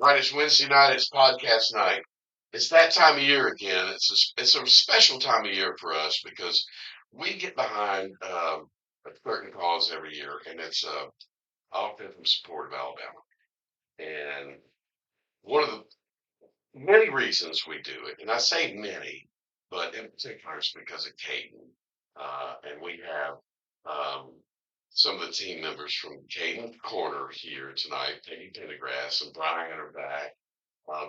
Right, it's Wednesday night. It's podcast night. It's that time of year again. It's a special time of year for us because we get behind a certain cause every year, and it's Autism Support of Alabama. And one of the many reasons we do it, and I say many, but in particular it's because of Caden. And we have um, some of the team members from Caden Corner here tonight, Peggy Pendergrass and Brian are back.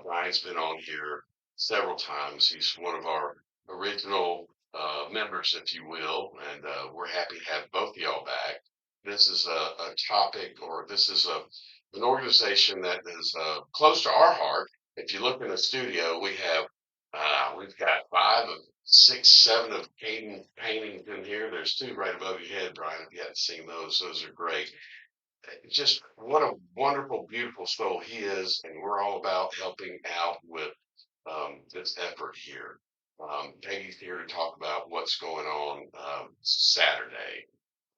Brian's been on here several times. He's one of our original members, if you will, and we're happy to have both of y'all back. This is a topic, or this is an organization that is close to our heart. If you look in the studio, we've got five of six, seven of Caden paintings in here. There's two right above your head, Brian. If you haven't seen those are great. Just what a wonderful, beautiful soul he is, and we're all about helping out with this effort here. Peggy's here to talk about what's going on Saturday.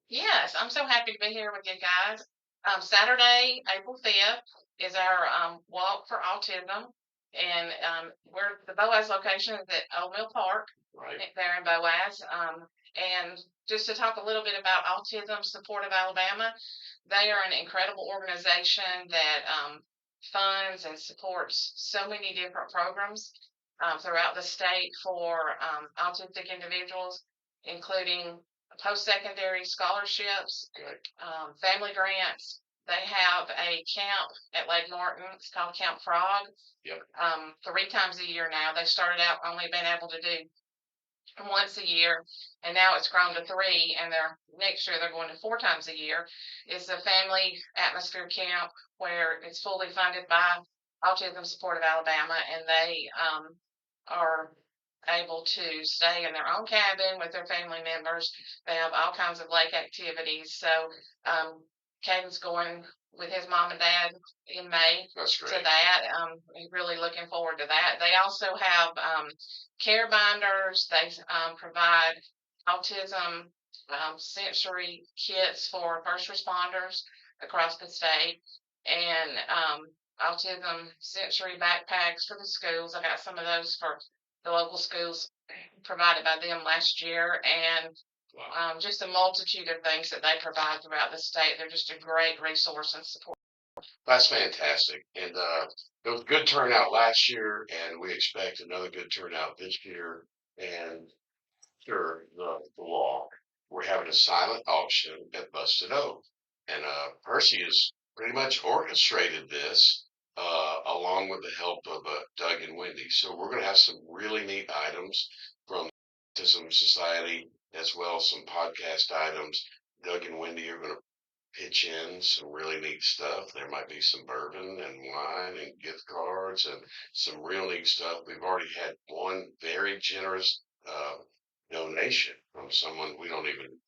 Yes, I'm so happy to be here with you guys. Saturday, April 5th, is our walk for autism. And we're the Boaz location is at Old Mill Park Right. there in Boaz. And just to talk a little bit about Autism Support of Alabama, they are an incredible organization that funds and supports so many different programs throughout the state for autistic individuals, including post-secondary scholarships, family grants. They have a camp at Lake Norton. It's called Camp Frog. Yep. 3 times a year now. They started out only being able to do once a year, and now it's grown to 3. And next year they're going to 4 times a year. It's a family atmosphere camp where it's fully funded by Autism Support of Alabama, and they are able to stay in their own cabin with their family members. They have all kinds of lake activities. So Caden's going with his mom and dad in May. That's great. To that. He's really looking forward to that. They also have care binders. They provide autism sensory kits for first responders across the state, and autism sensory backpacks for the schools. I got some of those for the local schools provided by them last year, and just a multitude of things that they provide throughout the state. They're just a great resource and support. That's fantastic. And it was a good turnout last year, and we expect another good turnout this year. And sure, the law, we're having a silent auction at Busted Oak. And Percy has pretty much orchestrated this along with the help of Doug and Wendy. So we're going to have some really neat items from the Autism Society, as well as some podcast items. Doug and Wendy are going to pitch in some really neat stuff. There might be some bourbon and wine and gift cards and some real neat stuff. We've already had one very generous donation from someone we don't even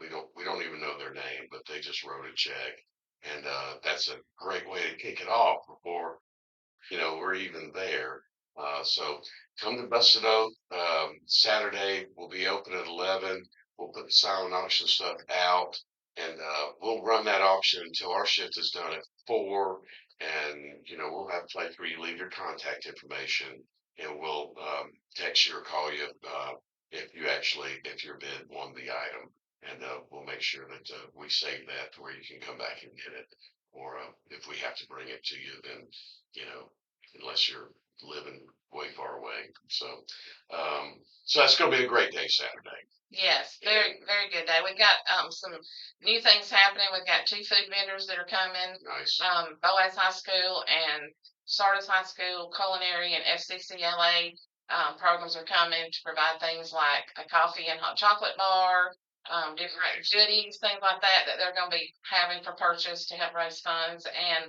know their name, but they just wrote a check, and that's a great way to kick it off before we're even there. So come to Busted Oak Saturday. We'll be open at 11. We'll put the silent auction stuff out, and we'll run that auction until our shift is done at 4. And we'll have a place where you leave your contact information, and we'll text you or call you if your bid won the item, and we'll make sure that we save that to where you can come back and get it. Or if we have to bring it to you, then unless you're living way far away. So that's going to be a great day Saturday. Yes, very, very good day. We've got some new things happening. We've got 2 food vendors that are coming. Nice. Boaz High School and Sardis High School culinary and FCCLA programs are coming to provide things like a coffee and hot chocolate bar, different goodies, things like that they're going to be having for purchase to help raise funds, and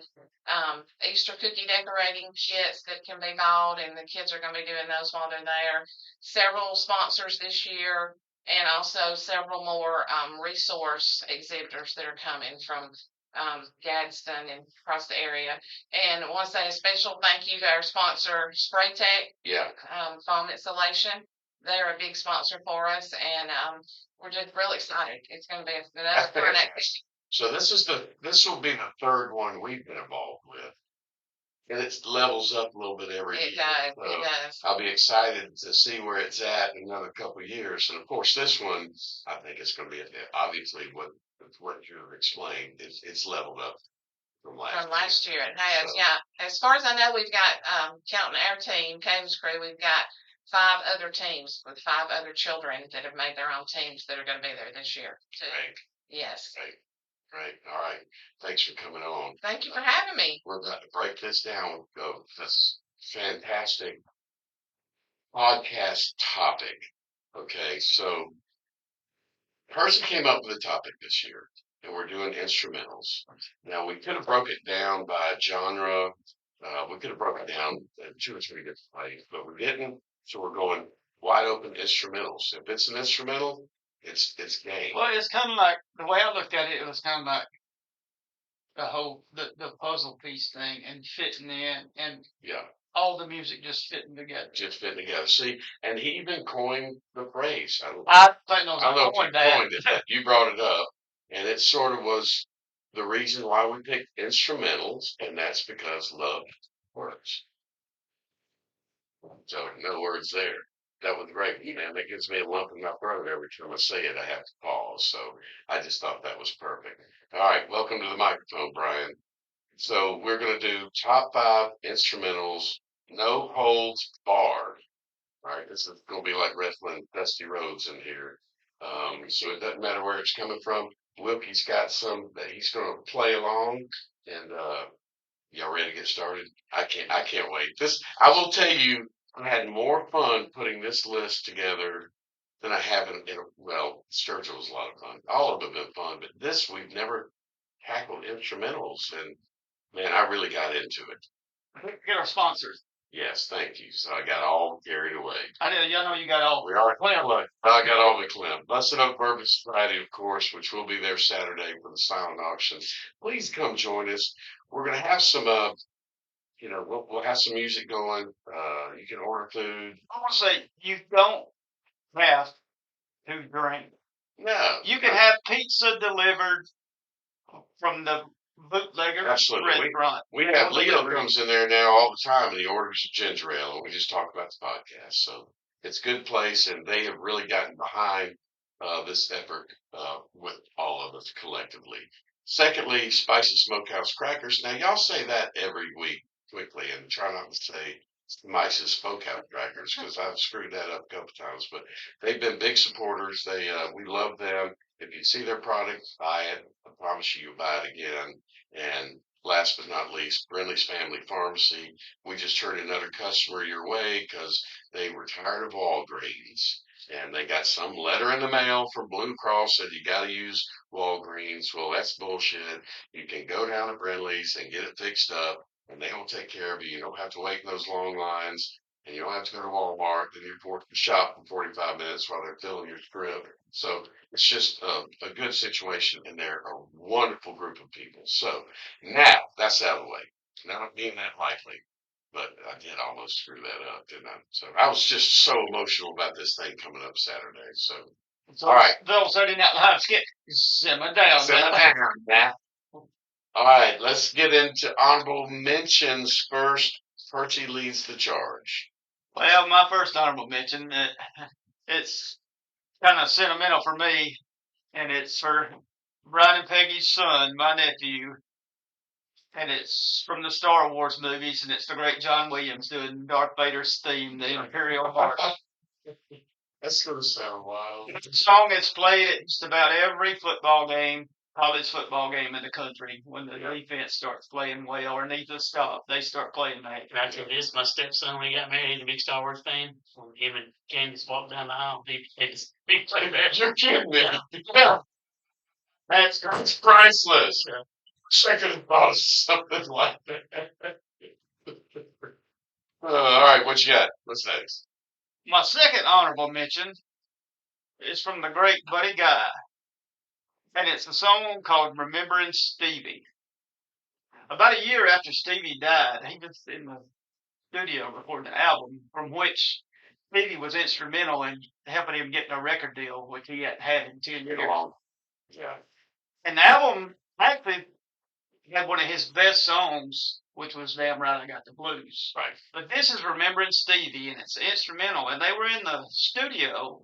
Easter cookie decorating kits that can be bought, and the kids are going to be doing those while they're there. Several sponsors this year, and also several more resource exhibitors that are coming from Gadsden and across the area. And I want to say a special thank you to our sponsor, Spray Tech. Yeah. Foam Insulation. They're a big sponsor for us, and we're just real excited. It's going to be another fun activity. So this will be the third one we've been involved with. and it levels up a little bit every It year. does. So It does. I'll be excited to see where it's at in another couple of years. And of course, this one, I think it's going to be obviously what you explained. It's leveled up from From last last year, it has. So Yeah. As far as I know, we've got counting our team, Caden's crew, we've got 5 other teams with 5 other children that have made their own teams that are going to be there this year too. right, Yes. right, right. All right. Thanks for coming on. Thank you for having me. We're about to break this down with this fantastic podcast topic. Okay, so person came up with a topic this year, and we're doing instrumentals. Now we could have broke it down by genre. We could have broke it down in 2 or 3 different ways, but we didn't. So we're going wide open instrumentals. If it's an instrumental, it's game. Well, it's kind of like the way I looked at it. It was kind of like the puzzle piece thing and fitting in, and Yeah, all the music just fitting together. just fitting together. See, and he even coined the phrase. I don't know if you coined it, but you brought it up, and it sort of was the reason why we picked instrumentals, and that's because love works. So no words there. That was great. Man, that gives me a lump in my throat every time I say it. I have to pause. So I just thought that was perfect. All right, welcome to the microphone, Brian. So we're going to do top 5 instrumentals, no holds barred. All right, this is going to be like wrestling Dusty Rhodes in here. So it doesn't matter where it's coming from. Wilkie's got some that he's going to play along, and y'all ready to get started? I can't wait. I will tell you, I had more fun putting this list together than I have well, Sturgill was a lot of fun. All of them have been fun, but this we've never tackled instrumentals, and man, I really got into it. Get our sponsors. Yes, thank you. So I got all carried away. I know you got all. We are look, I got all the Clem. Busted Up Bourbon Society, of course, which will be there Saturday for the silent auction. Please come join us. We're gonna have some we'll have some music going. You can order food. I want to say you don't have to drink. No. You can have pizza delivered from the bootlegger Absolutely. restaurant. We have Leo comes in there now all the time and he orders a ginger ale and we just talk about the podcast. So it's a good place and they have really gotten behind this effort with all of us collectively. Secondly, Spicy Smokehouse Crackers. Now y'all say that every week quickly and try not to say Spicy Smokehouse Crackers because I've screwed that up a couple times. But they've been big supporters. We love them. If you see their product, buy it. I promise you, you'll buy it again. And last but not least, Brindley's Family Pharmacy. We just turned another customer your way because they were tired of Walgreens. And they got some letter in the mail from Blue Cross said you got to use Walgreens. Well, that's bullshit. You can go down to Brindley's and get it fixed up, and they will take care of you. You don't have to wait in those long lines, and you don't have to go to Walmart. Then you're forced to shop for 45 minutes while they're filling your script. So it's just a good situation, and they're a wonderful group of people. So now that's out of the way. Not being that likely, but I did almost screw that up, didn't I? So I was just so emotional about this thing coming up Saturday. So all right, Bill Saturday Night Live skit. Simmer down. simmer down, Matt. All right, let's get into honorable mentions first. Percy leads the charge. Well, my first honorable mention, it's kind of sentimental for me, and it's for Brian and Peggy's son, my nephew, and it's from the Star Wars movies, and it's the great John Williams doing Darth Vader's theme, the Imperial March. That's going to sound wild. It's a song that's played at just about every football game, college football game in the country. When the defense starts playing well or needs to stop, they start playing that. Can I tell you this? My stepson, when he got married, he's a big Star Wars fan. When him and Candace walked down the aisle, he played that. You're kidding me. Yeah. That's priceless. Yeah. I could have thought of something like that. All right, what you got? What's next? My second honorable mention is from the great Buddy Guy, and it's a song called Remembering Stevie. About a year after Stevie died, he was in the studio recording an album from which Stevie was instrumental in helping him get a record deal, which he hadn't had in 10 years. Yeah. And the album actually had one of his best songs which was Damn Right I Got the Blues. Right. But this is Remembering Stevie, and it's instrumental. And they were in the studio,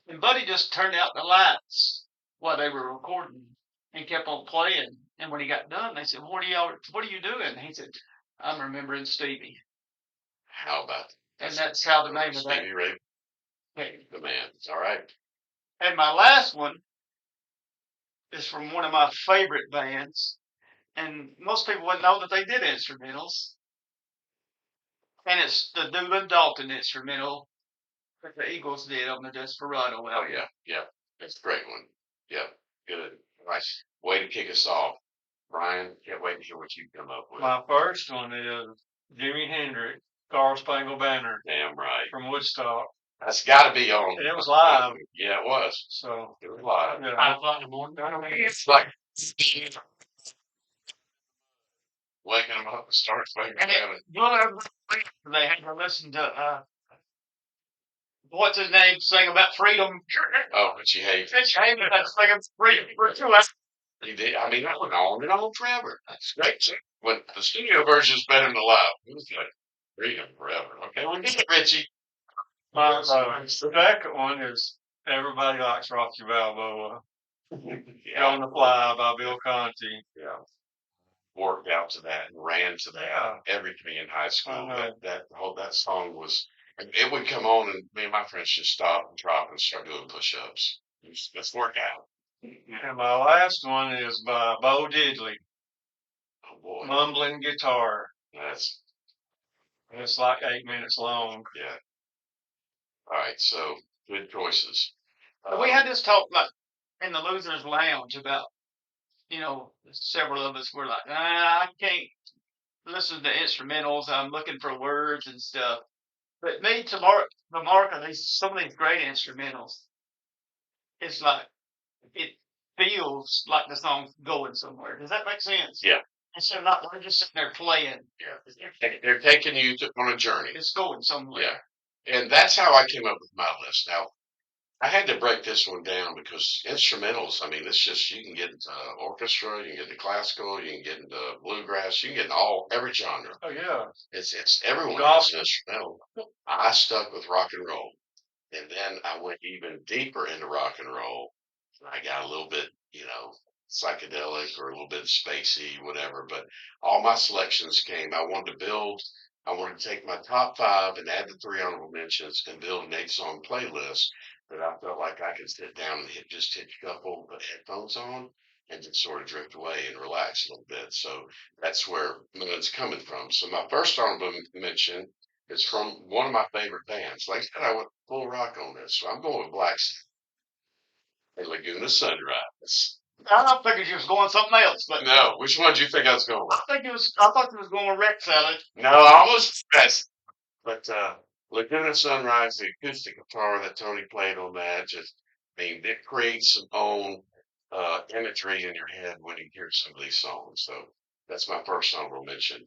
and Buddy just turned out the lights while they were recording and kept on playing. And when he got done, they said, "What are you doing?" And he said, "I'm remembering Stevie." How about that? And that's how the name of that. Stevie Ray, the man. All right. And my last one is from one of my favorite bands, and most people wouldn't know that they did instrumentals. And it's the Doolin Dalton instrumental that the Eagles did on the Desperado Oh album. yeah. That's a great one. Yeah, good. Nice way to kick us off, Brian. Can't wait to hear what you come up with. My first one is Jimi Hendrix, Star Spangled Banner Damn right. from Woodstock. That's got to be on. And it was live. Yeah, it was. So It was live. yeah. 5 o'clock in the morning. It's like waking them up and start swinging. And they had to listen to what's his name sing about freedom. Oh, but you hate. It's shame that that's singing freedom for 2 hours. He did. I mean, that went on and on forever. That's great. Too. When the studio version is better than the live. It was like freedom forever. Okay, well, get it, Richie. My second one is Everybody Likes Rocky Balboa. Yeah. On the Fly by Bill Conti. Yeah. Worked out to that and ran to that. Yeah. Everything in high school. I know. That song was. It would come on and me and my friends just stop and drop and start doing push-ups. Let's work out. And my last one is by Bo Diddley, Oh boy, Mumbling Guitar. that's And it's like 8 minutes long. yeah. All right, so good choices. We had this talk like in the Losers Lounge about, several of us were like, I can't listen to instrumentals. I'm looking for words and stuff. But me, to mark on some of these great instrumentals, it's like it feels like the song's going somewhere. Does that make sense? Yeah. Instead of not we're just sitting there playing, Yeah, they're taking you on a journey. it's going somewhere. Yeah, and that's how I came up with my list. Now, I had to break this one down because instrumentals. I mean, it's just you can get into orchestra, you can get into classical, you can get into bluegrass, you can get into every genre. Oh yeah. It's everyone Gospel. has instrumental. I stuck with rock and roll, and then I went even deeper into rock and roll. And I got a little bit, psychedelic or a little bit spacey, whatever. But all my selections came. I wanted to take my top 5 and add the 3 honorable mentions and build an 8-song playlist that I felt like I could sit down and hit a couple of headphones on and just sort of drift away and relax a little bit. So that's where mine's coming from. So my first honorable mention is from one of my favorite bands. Like I said, I went full rock on this. So I'm going with Black Sabbath and Laguna Sunrise. I figured you was going something else, but No, which one do you think I was going with? I thought you was going with Rex Salad. No, I almost guessed. But Laguna Sunrise, the acoustic guitar that Tony played on that, it creates some own imagery in your head when you hear some of these songs. So that's my first honorable mention.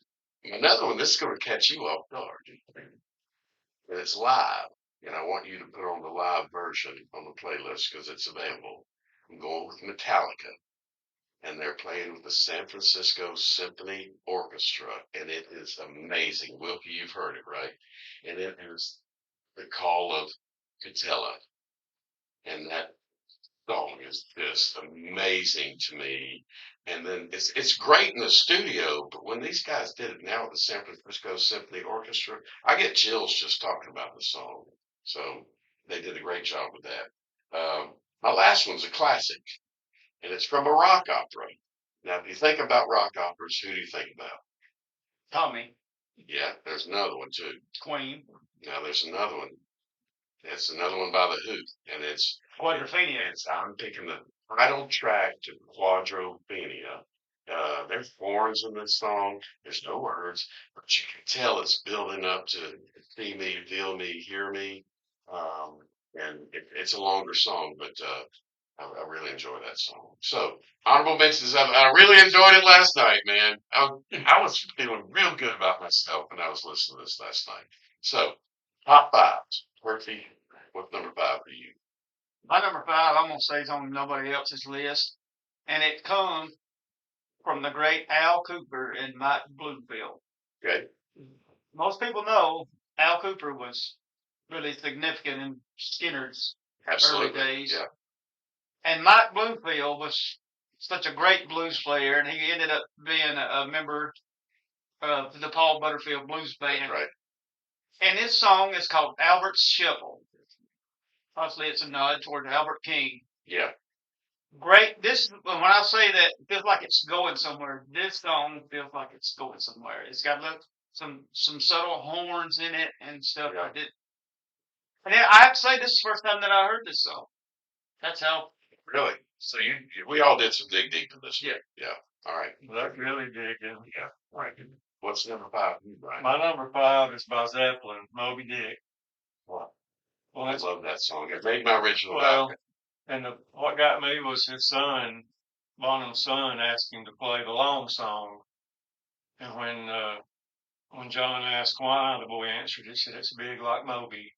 Another one, this is going to catch you off guard. And it's live. And I want you to put on the live version on the playlist because it's available. I'm going with Metallica. And they're playing with the San Francisco Symphony Orchestra, and it is amazing. Wilkie, you've heard it, right? And it is the Call of Catella, and that song is just amazing to me. And then it's great in the studio, but when these guys did it now with the San Francisco Symphony Orchestra, I get chills just talking about the song. So they did a great job with that. My last one's a classic. And it's from a rock opera. Now, if you think about rock operas, who do you think about? Tommy, Yeah, there's another one too. Queen, Now, there's another one. It's another one by the Who, and Quadrophenia. I'm picking the title track to Quadrophenia. There's horns in this song. There's no words, but you can tell it's building up to see me, feel me, hear me. And it's a longer song, but I really enjoy that song. So, honorable mentions. I really enjoyed it last night, man. I was feeling real good about myself when I was listening to this last night. So, top 5. Murphy, what's number 5 for you? My number 5, I'm gonna say, is on nobody else's list, and it comes from from the great Al Cooper and Mike Bloomfield. Okay. Most people know Al Cooper was really significant in Skinner's Absolutely. early days. Yeah. And Mike Bloomfield was such a great blues player, and he ended up being a member of the Paul Butterfield Blues Band. Right. And this song is called Albert's Shuffle. Obviously, it's a nod toward Albert King. Yeah. Great. This, when I say that, it feels like it's going somewhere. This song feels like it's going somewhere. It's got some subtle horns in it and stuff Yeah. like that. And I have to say, this is the first time that I heard this song. That's how. Really? So we all did some dig deep in this. Yeah. Yeah. All right. That's really big. Yeah. All right. What's number 5 for you, Brian? My number 5 is by Zeppelin, Moby Dick. What? Well, I it's, love that song. It made my original well, album. and what got me was his son, Bonham's son, asked him to play the long song. And when John asked why, the boy answered, he said, "It's big like Moby."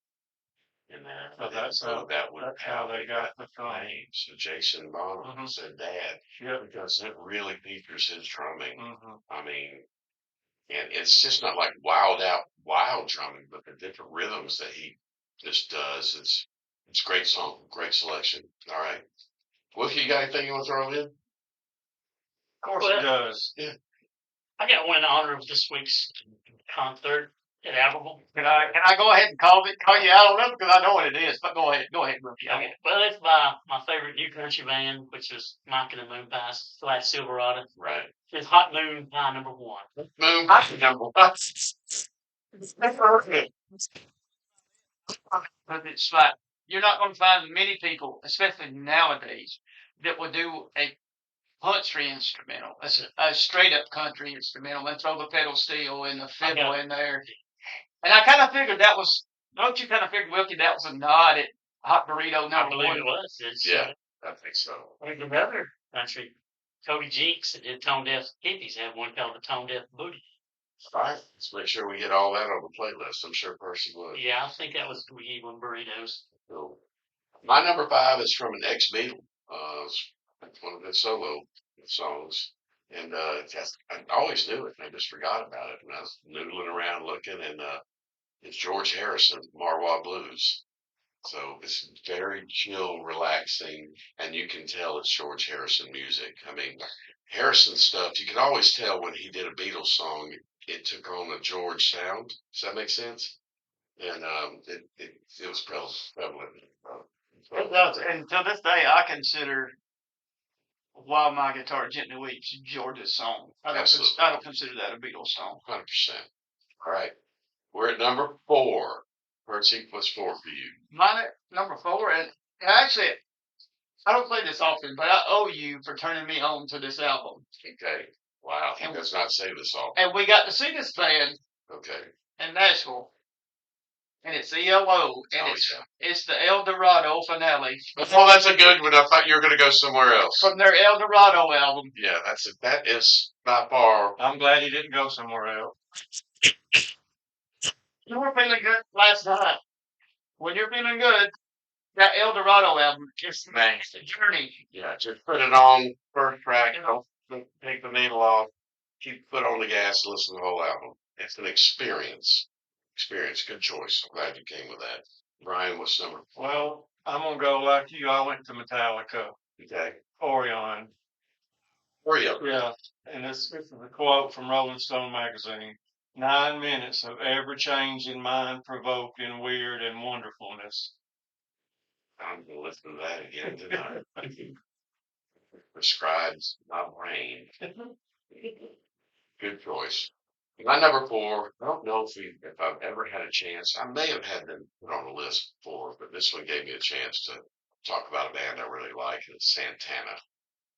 And So that's how they got the song. name. So Jason Bonham said Dad, Yep. because it really features his drumming. Mm-hmm. I mean, and it's just not like wild drumming, but the different rhythms that he just does. It's a great song, great selection. All right. Wolfie, you got anything you want to throw in? Of course Well, it does. I got one in honor of this week's concert at Albertville. Can I go ahead and call you out on it because I know what it is? But go ahead, Rookie. Okay. Well, it's by my favorite new country band, which is Mike and the Moonpies / Silverado. Right. It's Hot Moon Pie number 1. Moon Pie number 1. But it's like you're not going to find many people, especially nowadays, that will do a country instrumental, a straight up country instrumental, and throw the pedal steel and the fiddle in there. And I kind of figured that was. Don't you kind of figure, Wilkie, that was a nod at Hot Burrito I number believe 1? it was. It's, Yeah, I think so. There's another country, Cody Jinks and Tone Deaf Hippies have one called the Tone Deaf Booty. All right. Let's make sure we get all that on the playlist. I'm sure Percy would. Yeah, I think that was One Burritos. So, my number 5 is from an ex-Beatle. It's one of his solo songs. And I always knew it, and I just forgot about it. And I was noodling around looking, and it's George Harrison, Marwa Blues. So it's very chill, relaxing, and you can tell it's George Harrison music. I mean, Harrison stuff, you can always tell when he did a Beatles song, it took on a George sound. Does that make sense? And it was prevalent. It does. And to this day, I consider "While My Guitar Gently Weeps" George's song. I don't consider that a Beatles song. 100%. All right. We're at number 4. Percy, what's 4 for you? Mine at number 4, and actually, I don't play this often, but I owe you for turning me on to this album. Okay. Wow. He does not say this all. And we got to see this band Okay. in Nashville. And it's ELO, and it's the El Dorado finale. Oh, that's a good one. I thought you were going to go somewhere else. From their El Dorado album. Yeah, that is by far. I'm glad he didn't go somewhere else. You were feeling good last night. When you're feeling good, that El Dorado album, it's a journey. Yeah, just put it on first track. Don't take the needle off. Keep foot on the gas. Listen to the whole album. It's an experience. Good choice. I'm glad you came with that. Brian, what's number? Well, I'm going to go like you. I went to Metallica. Okay. Orion. Yeah. And this is a quote from Rolling Stone magazine. 9 minutes of ever-changing, mind-provoking, weird, and wonderfulness. I'm going to listen to that again tonight. Prescribes my brain. Good choice. My number 4, I don't know if I've ever had a chance. I may have had them put on a list before, but this one gave me a chance to talk about a band I really like. It's Santana.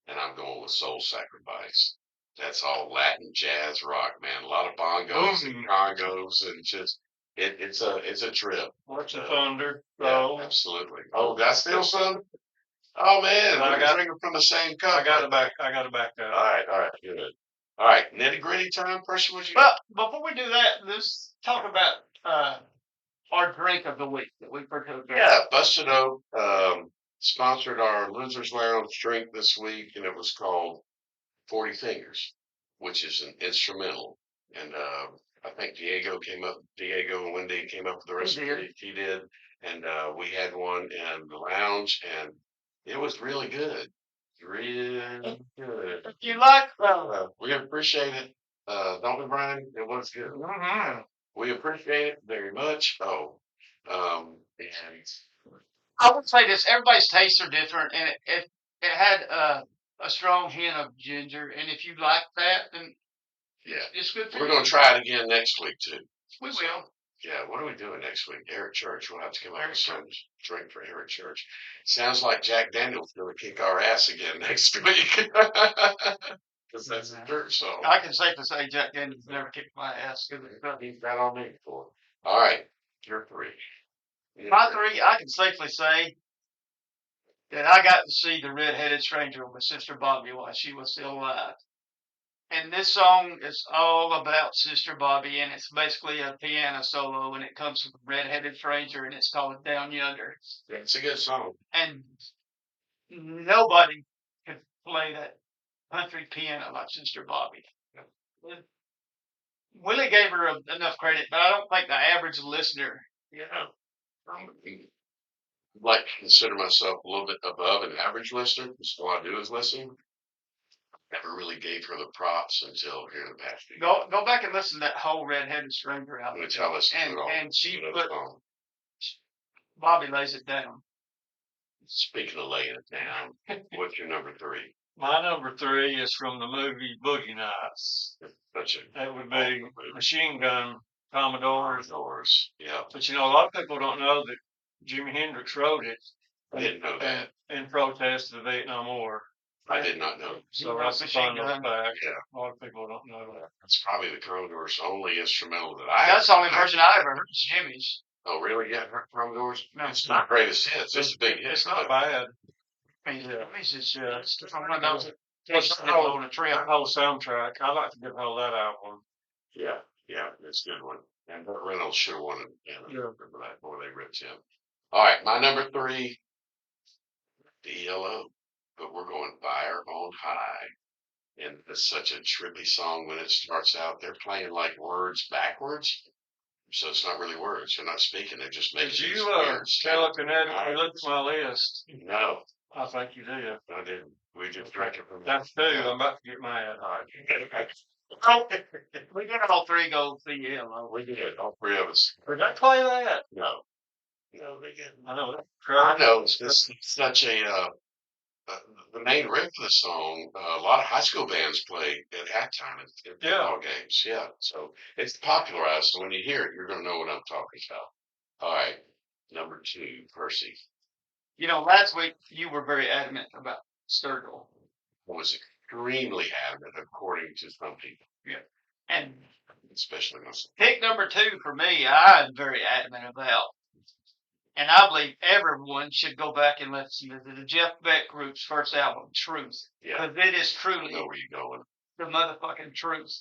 And I'm going with Soul Sacrifice. That's all Latin jazz rock, man. A lot of bongos and congos, and just it's a trip. What's the thunder? Yeah, absolutely. Oh, that's still some. Oh man, we're drinking from the same cup. I got it back up. All right, good. All right, nitty gritty time, person. What you? Well, before we do that, let's talk about our drink of the week that we partook in. Yeah, Busted Oak sponsored our Losers Lounge drink this week, and it was called 40 Fingers, which is an instrumental. And I think Diego and Wendy came up with the recipe. He did. And we had one in the lounge, and it was really good. Really good. You like We appreciate it. Don't we, Brian? It was good. We appreciate it very much. And I would say this: everybody's tastes are different, and it had a strong hint of ginger. And if you like that, then yeah, it's good for we're you. going to try it again next week too. We will. Yeah, what are we doing next week? Eric Church. We'll have to come up with some drink for Eric Church. Sounds like Jack Daniels going to kick our ass again next week. Because that's a church song. I can safely say Jack Daniels never kicked my ass. He's got on me for. All right, your three. My three, I can safely say that I got to see the Red-Headed Stranger with Sister Bobby while she was still alive. And this song is all about Sister Bobby, and it's basically a piano solo, and it comes from the Red-Headed Stranger, and it's called Down Yonder. Yeah, it's a good song. And nobody could play that country piano like Sister Bobby. Willie gave her enough credit, but I don't think the average listener. Yeah. I'd like to consider myself a little bit above an average listener, because all I do is listen. Never really gave her the props until here in the past few years. Go back and listen to that whole Red-Headed Stranger album. Which I listened to it all. And she You know, put song. Bobby lays it down. Speaking of laying it down, what's your number three? My number three is from the movie Boogie Nights. Such a That would be Machine Gun Commodores. Commodores. Yeah, But you know, a lot of people don't know that Jimi Hendrix wrote it I didn't know that. in protest of the Vietnam War. I did not know. So that's a fun little fact. Yeah, A lot of people don't know that. that's probably the Commodores' only instrumental that I. That's the only version I ever heard. Is Jimmy's. Oh, really? Yeah, Commodores. No, It's not greatest hits. It's a big hit. It's not bad. Jimmy's is Yeah. one of those. What's the whole, that whole soundtrack? I like to get hold of that album. Yeah, yeah, it's a good one. And Burt Reynolds should have won it. Yeah, Yeah. remember that before they ripped him. All right, my number three, the ELO, but we're going Fire on High. And it's such a trippy song when it starts out. They're playing like words backwards. So it's not really words. They're not speaking. They're just making Did these you weird telekinetically look at my list? No, I think you did. I didn't. We just drank it from That's two. I'm about to get mad. All right. We did all three go see Yellow. We did. All three of us. Did they play that? No. No, they didn't. I know that. I know. It's such a the main riff of the song, a lot of high school bands play at halftime at football games. Yeah, so it's popularized. So when you hear it, you're going to know what I'm talking about. All right, number two, Percy. You know, last week you were very adamant about Sturgill. Was extremely adamant, according to some people. Yeah, and especially myself. Pick number two for me, I'm very adamant about. And I believe everyone should go back and listen to the Jeff Beck Group's first album, Truth. Yeah. Because it is I truly know where you're going. the motherfucking truth.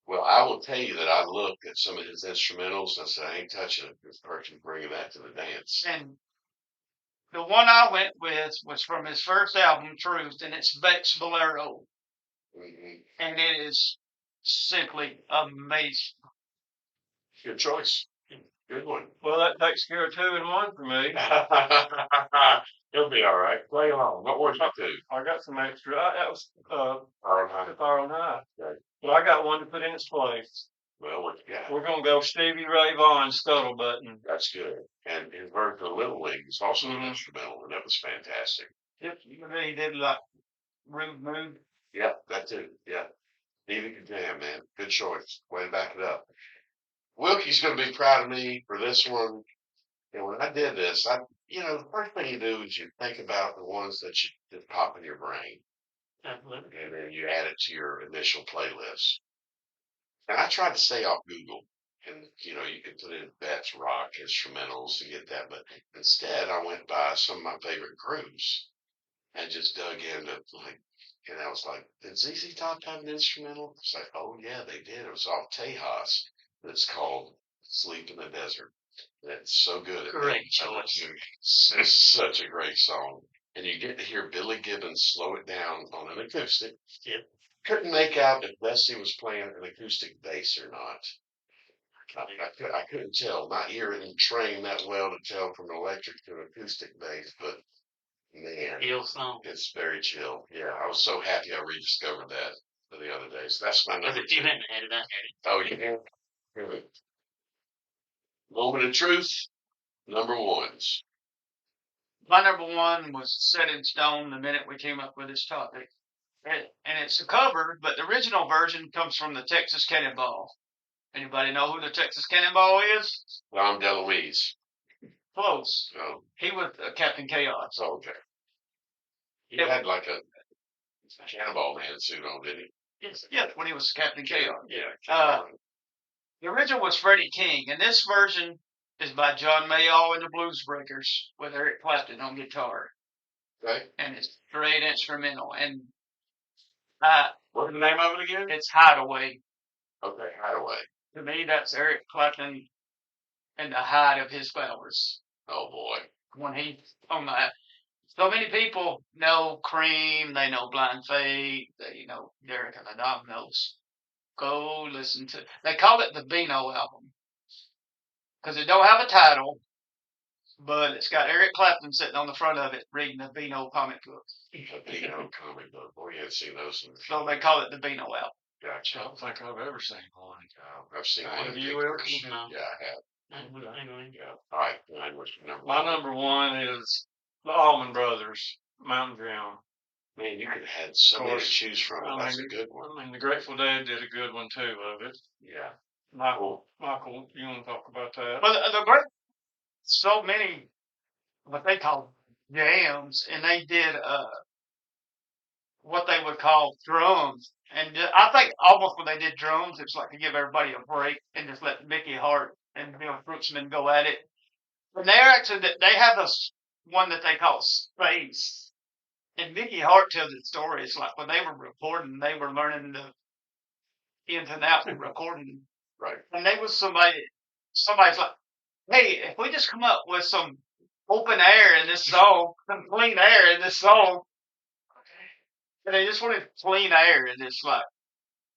Well, I will tell you that I looked at some of his instrumentals and I said, I ain't touching it. This person's bringing that to the dance. And the one I went with was from his first album, Truth, and it's Beck's Bolero. Mm-hmm. And it is simply amazing. Good choice. Good one. Well, that takes care of 2 and 1 for me. He'll be all right. Play along. What was it two? I got some extra. That was Fire on High. Fire on High. Okay. But I got one to put in its place. Well, what you got? We're gonna go Stevie Ray Vaughan, Scuttlebutton. That's good. And his version of Little League is also an instrumental, and that was fantastic. Yep, he did like Rude Mood. Yeah, that too. Yeah. Stevie can jam, man. Good choice. Way to back it up. Wilkie's going to be proud of me for this one. And when I did this, the first thing you do is you think about the ones that pop in your brain. Absolutely. And then you add it to your initial playlist. And I tried to stay off Google. And, you can put in Betts rock instrumentals to get that. But instead, I went by some of my favorite groups and just dug into, and I was like, did ZZ Top have an instrumental? It's like, oh, yeah, they did. It was off Tejas. It's called Sleep in the Desert. It's so good. Great choice. It's such a great song. And you get to hear Billy Gibbons slow it down on an acoustic. Yep. couldn't make out if Leslie was playing an acoustic bass or not. I couldn't tell. My ear isn't trained that well to tell from electric to acoustic bass, but man, Hill song. it's very chill. Yeah, I was so happy I rediscovered that the other day. So that's my There's number a few two. hadn't had it. I had it. Oh, yeah. Good. Moment of truth, number ones. My number one was set in stone the minute we came up with this topic. And it's a cover, but the original version comes from the Texas Cannonball. Anybody know who the Texas Cannonball is? Dom DeLuise. Close. Oh, He was Captain Chaos. okay. He Yeah. had like a Cannonball Man suit on, didn't he? Yes, yeah, when he was Captain Chaos. Yeah. The original was Freddie King, and this version is by John Mayall and the Blues Breakers with Eric Clapton on guitar, Okay. and it's straight instrumental. And What's the name of it again? it's Hideaway. Okay, Hideaway. To me, that's Eric Clapton and the height of his powers. Oh boy. When he on that, so many people know Cream, they know Blind Faith, they know Derek and the Dominoes. Go listen to. They call it the Beano album because it don't have a title, but it's got Eric Clapton sitting on the front of it reading the Beano comic book. The Beano comic book. Boy, you hadn't seen those. So they call it the Beano album. I Gotcha. don't think I've ever seen one. I've seen one. Have in you, pictures. Wilkie? No. Yeah, I have. Anyway. Yeah. All right. Mine was number My one. number one is the Allman Brothers, Mountain Jam. Man, you could have had so many to Course. choose from. I That's a mean, good one. I mean, the Grateful Dead did a good one too of it. Yeah. Michael, you want to talk about that? Well, the great, so many what they call jams, and they did what they would call drums. And I think almost when they did drums, it's like to give everybody a break and just let Mickey Hart and Bill Brooksman go at it. But they're actually they have one that they call Space, and Mickey Hart tells the story. It's like when they were recording, they were learning the ins and outs of recording, Right. and they was somebody's like, hey, if we just come up with some open air in this song, some clean air in this song. And they just wanted clean air, and it's like,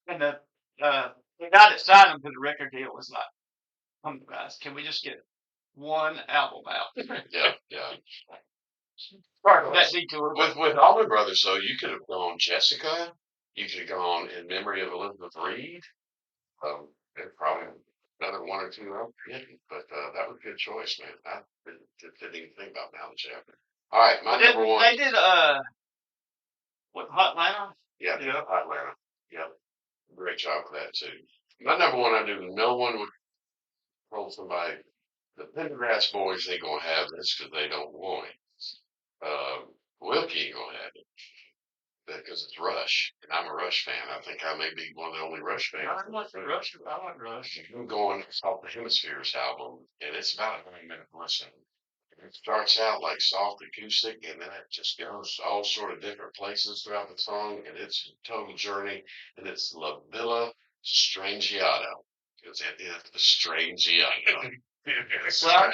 and the guy that signed them to the record deal was like, "Come on, guys, can we just get one album out?" Yeah. Yeah. Sorry for that detour. With Allman Brothers, though, you could have gone Jessica. You could have gone In Memory of Elizabeth Reed. There's probably another one or two I'm forgetting, but that was a good choice, man. I didn't even think about Now the Chapter. All right, my number one. They did what, Hotlanta? Yeah, Yeah. Atlanta. Yep. Great job for that too. My number one, I knew no one would hold somebody. The Pendergrass boys ain't gonna have this because they don't want it. Wilkie ain't gonna have it because it's Rush, and I'm a Rush fan. I think I may be one of the only Rush fans. I like Rush. I like Rush. I'm going off the Hemispheres album, and it's about a 9-minute listen. It starts out like soft acoustic, and then it just goes all sort of different places throughout the song, and it's a total journey. And it's La Villa Strangiato, because it is the Strangiato. Well,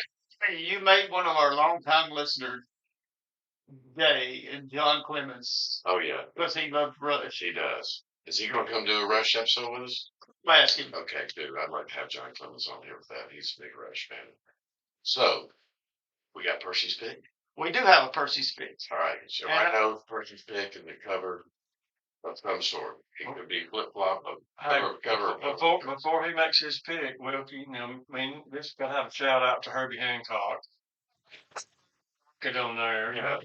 you made one of our longtime listeners day, and John Clemens, Oh yeah, because he loved Rush. he does. Is he going to come do a Rush episode with us? Ask him. Okay, dude, I'd like to have John Clemens on here with that. He's a big Rush fan. So we got Percy's pick. We do have a Percy's pick. All right, so And I know Percy's pick and the cover of some sort. It could be flip flop of cover. Before he makes his pick, Wilkie, I mean, this got to have a shout out to Herbie Hancock. Get on there. Yeah.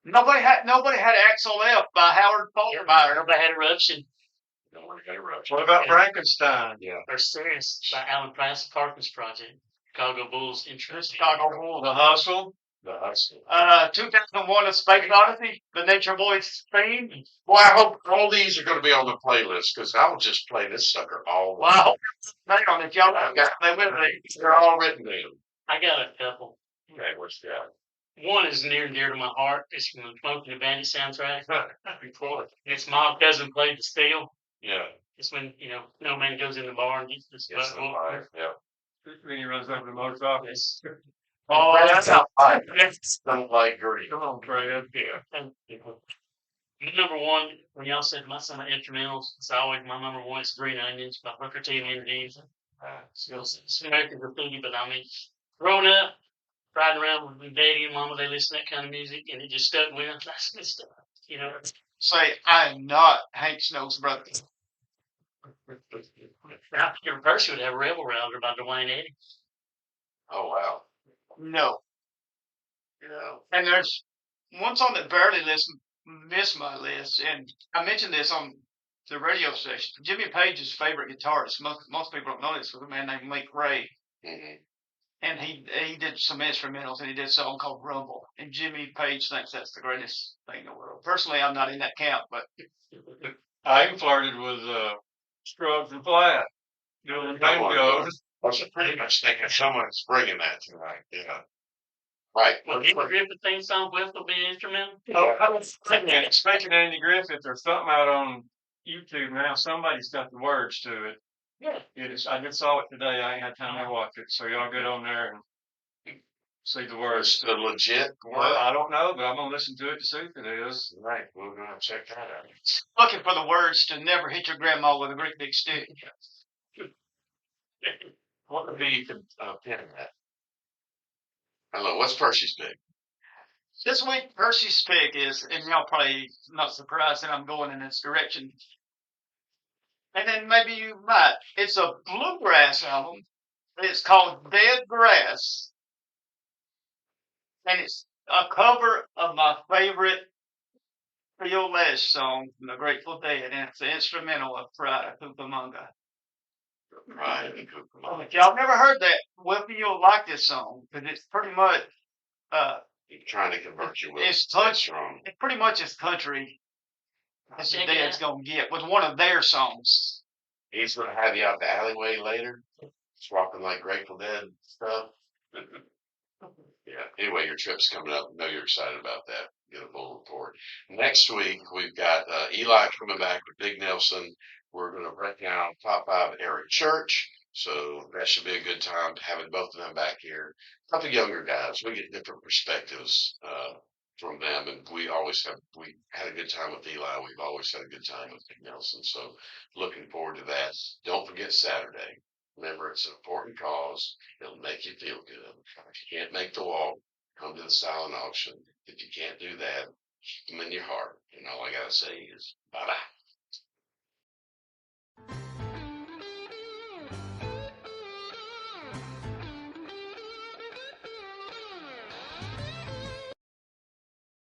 Nobody had Axel F by Howard Faltermeyer. Everybody had eruption. Don't want to get a Rush. What about Frankenstein? Yeah. Or Serious by Alan Price Parkins Project. Chicago Bulls interest. Chicago Bulls. The Hustle. The Hustle. 2001: A Space Odyssey, the Nature Boys theme. Boy, I hope all these are going to be on the playlist because I will just play this sucker all. Wow. Hang on, if y'all got they with me. They're all written down. I got a couple. Okay, what's that? One is near and dear to my heart. It's from the Smoking the Bandit soundtrack. Before. It's My Cousin Played the Steel. Yeah. It's when, no man goes in the bar and gets this Yes, the fire. Yeah. Then he runs over the motorcycle. Yes. Oh, that's how I don't like green. Come on, Fred. Yeah. And Number one, when y'all said my son instrumentals, it's always my number one. It's Green Onions by Booker T and Energy. It's American graffiti, but I mean, growing up, riding around with my daddy and mama, they listen to that kind of music, and it just stuck with them. That's good stuff, you know. Say, I am not Hank Snow's brother. I think Percy would have a Rebel Rouser by Dwayne Eddy. Oh, wow. No. Yeah. And there's one song that barely missed my list, and I mentioned this on the radio station. Jimmy Page's favorite guitarist. Most people don't know this, was a man named Mick Ray, Mhm. and he did some instrumentals, and he did a song called Rumble. And Jimmy Page thinks that's the greatest thing in the world. Personally, I'm not in that camp, but I even flirted with Scrubs and Flat. Doing the same goes. I was pretty much thinking someone's bringing that tonight. Yeah. Right. Well, Andy Griffith theme song with will be instrumental. And speaking of Andy Griffith, there's something out on YouTube now. Somebody's got the words to it. Yeah. I just saw it today. I ain't had time to watch it. So y'all get on there and see the words. It's the legit Well, word. I don't know, but I'm gonna listen to it to see if it is. Right. We're going to check that out. looking for the words to never hit your grandma with a great big stick. What would be you could pin that? I don't know. What's Percy's pick? This week, Percy's pick is, and y'all probably not surprised that I'm going in this direction. And then maybe you might. It's a bluegrass album. It's called Dead Grass. And it's a cover of my favorite Trio Lash song from the Grateful Dead. And it's the instrumental of Pride of Cucamonga. Right. If y'all never heard that, well, you'll like this song. Because it's pretty much, Trying to convert you with it's that strong. it pretty much is country as the Check it Dead's out. gonna get with one of their songs. He's going to have you out the alleyway later, swapping like Grateful Dead stuff. Yeah. Anyway, your trip's coming up. I know you're excited about that. Get a full report. Next week, we've got Eli coming back with Big Nelson. We're going to break down top 5 Eric Church. So that should be a good time having both of them back here. A couple of younger guys. We get different perspectives from them. And we had a good time with Eli. We've always had a good time with Big Nelson. So looking forward to that. Don't forget Saturday. Remember, it's an important cause. It'll make you feel good. If you can't make the walk, come to the silent auction. If you can't do that, keep them in your heart. And all I got to say is bye-bye.